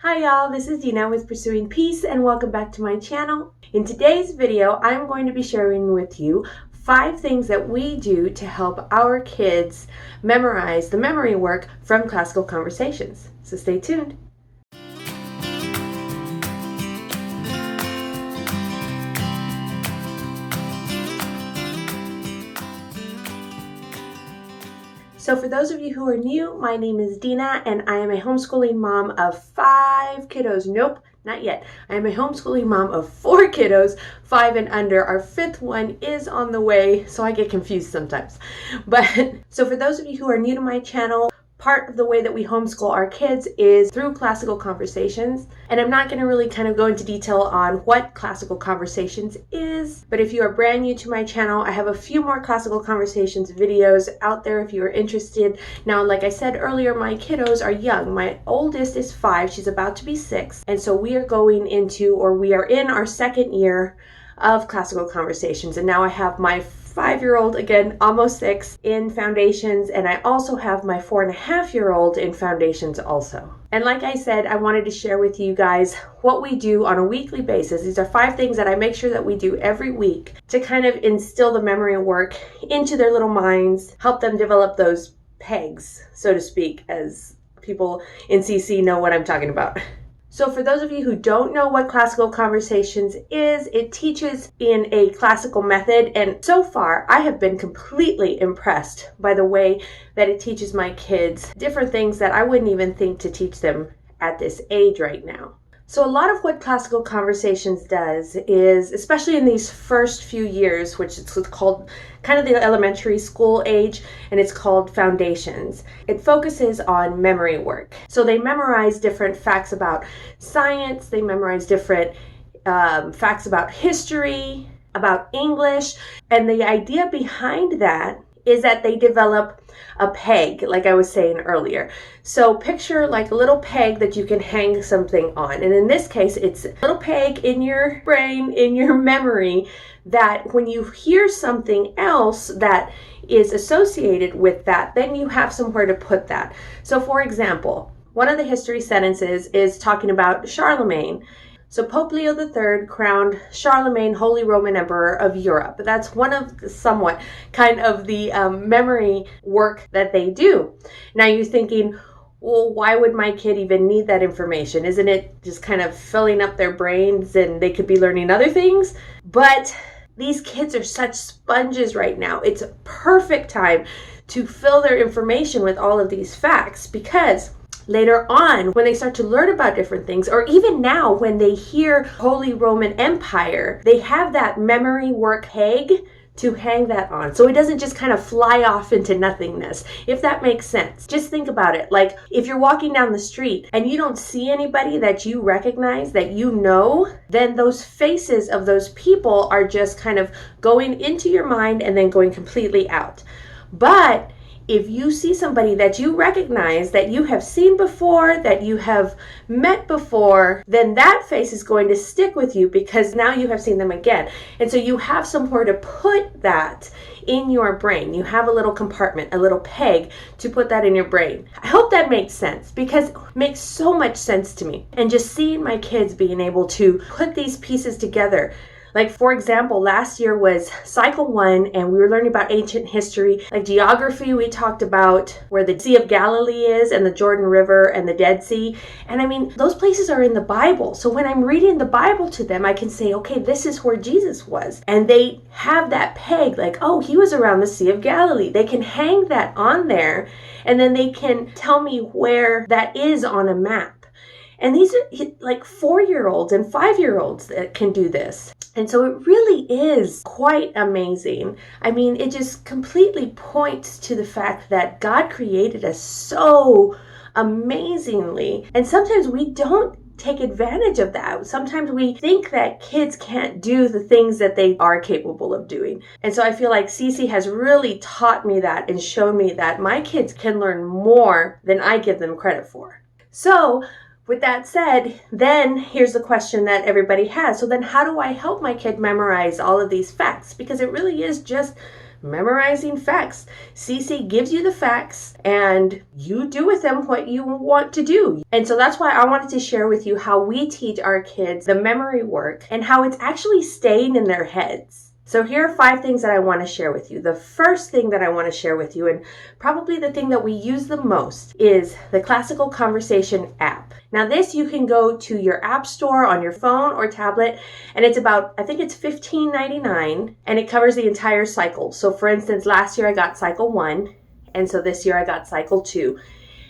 Hi y'all, this is Dina with Pursuing Peace and welcome back to my channel. In today's video, I'm going to be sharing with you 5 things that we do to help our kids memorize the memory work from classical conversations. So stay tuned. So for those of you who are new, my name is Dina and I am a homeschooling mom of 5 kiddos. Nope, not yet. I am a homeschooling mom of 4 kiddos, 5 and under. Our 5th one is on the way, so I get confused sometimes. But so for those of you who are new to my channel, part of the way that we homeschool our kids is through classical conversations. And I'm not going to really kind of go into detail on what classical conversations is, but if you are brand new to my channel, I have a few more classical conversations videos out there if you are interested. Now, like I said earlier, my kiddos are young. My oldest is 5, she's about to be 6. And so we are going into, or we are in our 2nd year of classical conversations. And now I have my 5-year-old, again, almost 6, in foundations, and I also have my 4.5-year-old in foundations also. And like I said, I wanted to share with you guys what we do on a weekly basis. These are 5 things that I make sure that we do every week to kind of instill the memory work into their little minds, help them develop those pegs, so to speak, as people in CC know what I'm talking about. So for those of you who don't know what classical conversations is, it teaches in a classical method, and so far I have been completely impressed by the way that it teaches my kids different things that I wouldn't even think to teach them at this age right now. So a lot of what classical conversations does is, especially in these first few years, which is called kind of the elementary school age, and it's called foundations, it focuses on memory work. So they memorize different facts about science, they memorize different facts about history, about English, and the idea behind that is that they develop a peg, like I was saying earlier. So picture like a little peg that you can hang something on. And in this case, it's a little peg in your brain, in your memory, that when you hear something else that is associated with that, then you have somewhere to put that. So for example, one of the history sentences is talking about Charlemagne. So Pope Leo III crowned Charlemagne Holy Roman Emperor of Europe. That's one of the somewhat kind of the memory work that they do. Now you're thinking, well, why would my kid even need that information? Isn't it just kind of filling up their brains and they could be learning other things? But these kids are such sponges right now. It's a perfect time to fill their information with all of these facts, because later on, when they start to learn about different things, or even now when they hear Holy Roman Empire, they have that memory work peg to hang that on. So it doesn't just kind of fly off into nothingness, if that makes sense. Just think about it. Like if you're walking down the street and you don't see anybody that you recognize, that you know, then those faces of those people are just kind of going into your mind and then going completely out. But if you see somebody that you recognize, that you have seen before, that you have met before, then that face is going to stick with you because now you have seen them again. And so you have somewhere to put that in your brain. You have a little compartment, a little peg to put that in your brain. I hope that makes sense, because it makes so much sense to me. And just seeing my kids being able to put these pieces together. Like, for example, last year was cycle 1 and we were learning about ancient history. Like geography, we talked about where the Sea of Galilee is and the Jordan River and the Dead Sea. And I mean, those places are in the Bible. So when I'm reading the Bible to them, I can say, okay, this is where Jesus was. And they have that peg like, oh, he was around the Sea of Galilee. They can hang that on there and then they can tell me where that is on a map. And these are like 4-year-olds and 5-year-olds that can do this. And so it really is quite amazing. I mean, it just completely points to the fact that God created us so amazingly. And sometimes we don't take advantage of that. Sometimes we think that kids can't do the things that they are capable of doing. And so I feel like Cece has really taught me that and shown me that my kids can learn more than I give them credit for. So with that said, then here's the question that everybody has. So then how do I help my kid memorize all of these facts? Because it really is just memorizing facts. CC gives you the facts and you do with them what you want to do. And so that's why I wanted to share with you how we teach our kids the memory work and how it's actually staying in their heads. So here are 5 things that I want to share with you. The first thing that I want to share with you, and probably the thing that we use the most, is the Classical Conversation app. Now this, you can go to your app store on your phone or tablet, and it's about, I think it's $15.99, and it covers the entire cycle. So for instance, last year I got cycle 1, and so this year I got cycle 2.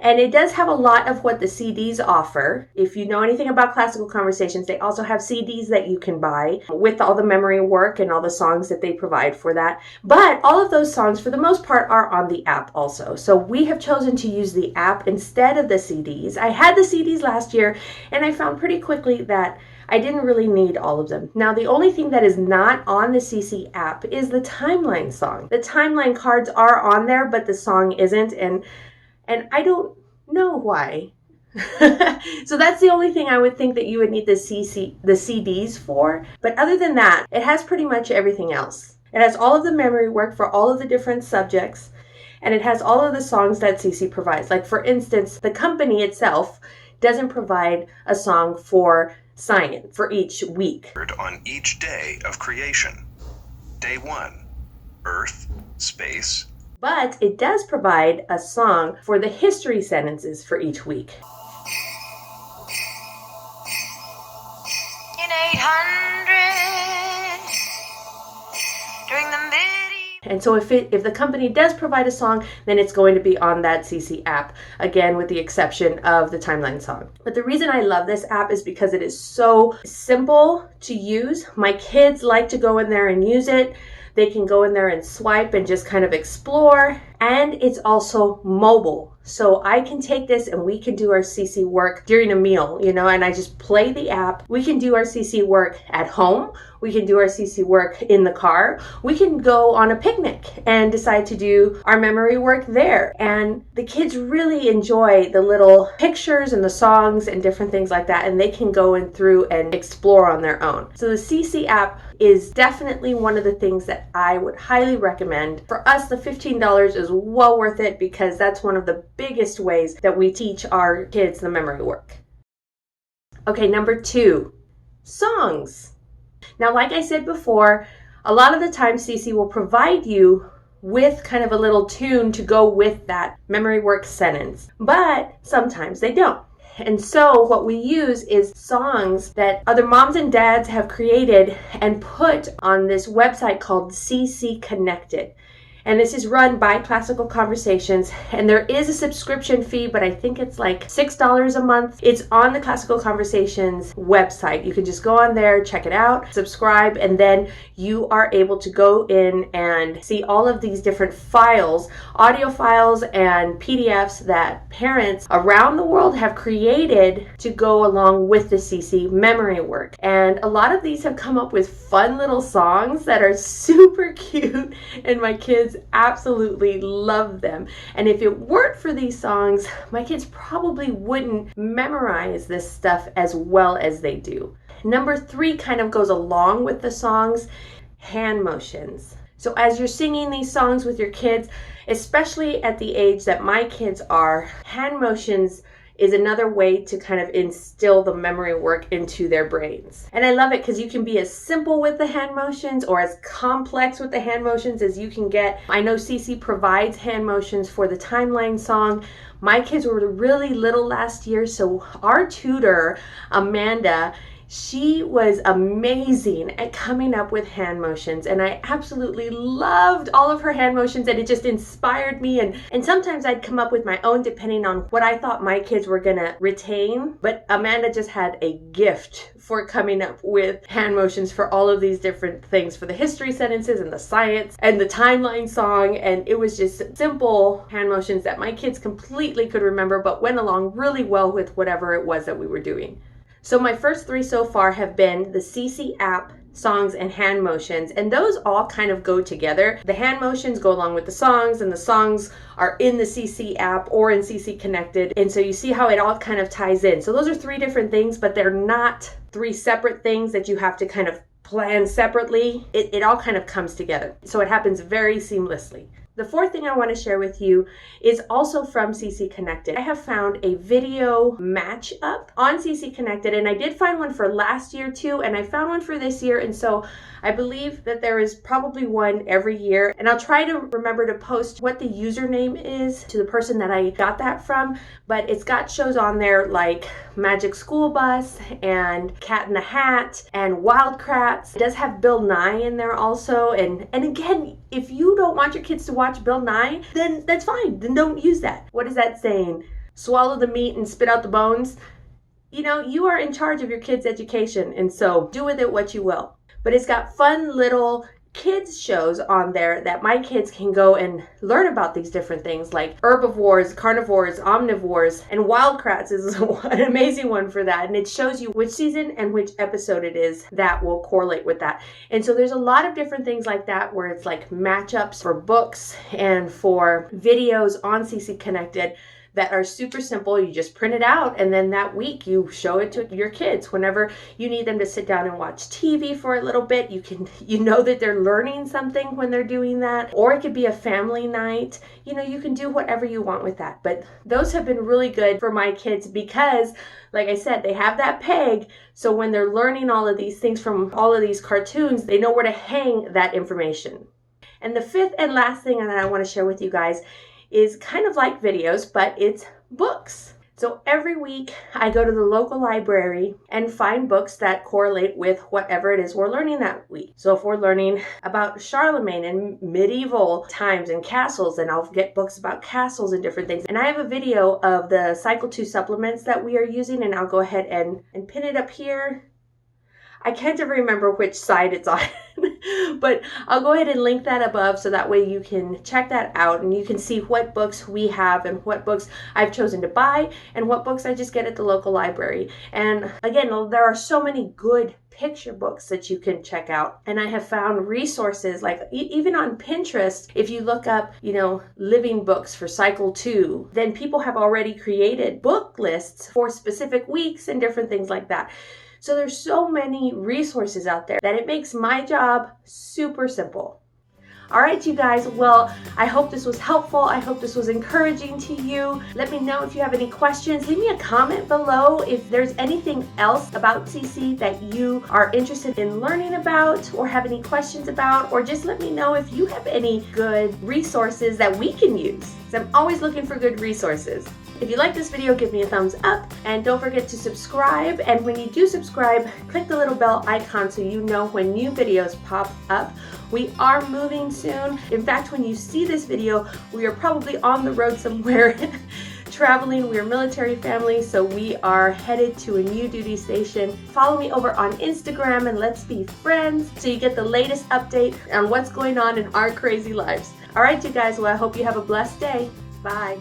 And it does have a lot of what the CDs offer. If you know anything about Classical Conversations, they also have CDs that you can buy with all the memory work and all the songs that they provide for that. But all of those songs, for the most part, are on the app also. So we have chosen to use the app instead of the CDs. I had the CDs last year, and I found pretty quickly that I didn't really need all of them. Now, the only thing that is not on the CC app is the timeline song. The timeline cards are on there, but the song isn't, and I don't know why. So that's the only thing I would think that you would need the CDs for. But other than that, it has pretty much everything else. It has all of the memory work for all of the different subjects, and it has all of the songs that CC provides. Like for instance, the company itself doesn't provide a song for science for each week. On each day of creation. Day 1, Earth, space. But it does provide a song for the history sentences for each week. In 800, during the medieval. And so if the company does provide a song, then it's going to be on that CC app, again with the exception of the timeline song. But the reason I love this app is because it is so simple to use. My kids like to go in there and use it. They can go in there and swipe and just kind of explore. And it's also mobile. So I can take this and we can do our CC work during a meal, and I just play the app. We can do our CC work at home. We can do our CC work in the car. We can go on a picnic and decide to do our memory work there. And the kids really enjoy the little pictures and the songs and different things like that. And they can go in through and explore on their own. So the CC app is definitely one of the things that I would highly recommend. For us, the $15 is well worth it because that's one of the biggest ways that we teach our kids the memory work. Okay, number 2, songs. Now, like I said before, a lot of the time CC will provide you with kind of a little tune to go with that memory work sentence, but sometimes they don't. And so what we use is songs that other moms and dads have created and put on this website called CC Connected. And this is run by Classical Conversations, and there is a subscription fee, but I think it's like $6 a month. It's on the Classical Conversations website. You can just go on there, check it out, subscribe, and then you are able to go in and see all of these different files, audio files and PDFs that parents around the world have created to go along with the CC memory work. And a lot of these have come up with fun little songs that are super cute, and my kids absolutely love them. And if it weren't for these songs, my kids probably wouldn't memorize this stuff as well as they do. Number 3 kind of goes along with the songs, hand motions. So as you're singing these songs with your kids, especially at the age that my kids are, hand motions is another way to kind of instill the memory work into their brains. And I love it because you can be as simple with the hand motions or as complex with the hand motions as you can get. I know CC provides hand motions for the timeline song. My kids were really little last year, so our tutor, Amanda, she was amazing at coming up with hand motions, and I absolutely loved all of her hand motions, and it just inspired me. And sometimes I'd come up with my own depending on what I thought my kids were gonna retain. But Amanda just had a gift for coming up with hand motions for all of these different things, for the history sentences and the science and the timeline song. And it was just simple hand motions that my kids completely could remember, but went along really well with whatever it was that we were doing. So my first 3 so far have been the CC app, songs, and hand motions, and those all kind of go together. The hand motions go along with the songs, and the songs are in the CC app or in CC Connected, and so you see how it all kind of ties in. So those are 3 different things, but they're not 3 separate things that you have to kind of planned separately. It all kind of comes together. So it happens very seamlessly. The fourth thing I want to share with you is also from CC Connected. I have found a video match up on CC Connected, and I did find one for last year too, and I found one for this year, and so I believe that there is probably one every year, and I'll try to remember to post what the username is to the person that I got that from, but it's got shows on there like Magic School Bus and Cat in the Hat and Wild Kratts. It does have Bill Nye in there also, and again, if you don't want your kids to watch Bill Nye, then that's fine. Then don't use that. What is that saying? Swallow the meat and spit out the bones? You know, you are in charge of your kids' education, and so do with it what you will. But it's got fun little kids shows on there that my kids can go and learn about these different things like herbivores, carnivores, omnivores, and Wild Kratts is an amazing one for that. And it shows you which season and which episode it is that will correlate with that. And so there's a lot of different things like that where it's like matchups for books and for videos on CC Connected that are super simple. You just print it out, and then that week you show it to your kids. Whenever you need them to sit down and watch TV for a little bit, you know that they're learning something when they're doing that. Or it could be a family night. You know, you can do whatever you want with that. But those have been really good for my kids because, like I said, they have that peg. So when they're learning all of these things from all of these cartoons, they know where to hang that information. And the fifth and last thing that I want to share with you guys is kind of like videos, but it's books. So every week I go to the local library and find books that correlate with whatever it is we're learning that week. So if we're learning about Charlemagne and medieval times and castles, then I'll get books about castles and different things. And I have a video of the Cycle 2 supplements that we are using, and I'll go ahead and pin it up here. I can't ever remember which side it's on, but I'll go ahead and link that above so that way you can check that out and you can see what books we have and what books I've chosen to buy and what books I just get at the local library. And again, there are so many good picture books that you can check out. And I have found resources like even on Pinterest, if you look up, living books for Cycle 2, then people have already created book lists for specific weeks and different things like that. So there's so many resources out there that it makes my job super simple. All right, you guys. Well, I hope this was helpful. I hope this was encouraging to you. Let me know if you have any questions. Leave me a comment below if there's anything else about CC that you are interested in learning about or have any questions about, or just let me know if you have any good resources that we can use. So I'm always looking for good resources. If you like this video, give me a thumbs up and don't forget to subscribe. And when you do subscribe, click the little bell icon so you know when new videos pop up. We are moving soon. In fact, when you see this video, we are probably on the road somewhere traveling. We are a military family, so we are headed to a new duty station. Follow me over on Instagram and let's be friends so you get the latest update on what's going on in our crazy lives. All right, you guys. Well, I hope you have a blessed day. Bye.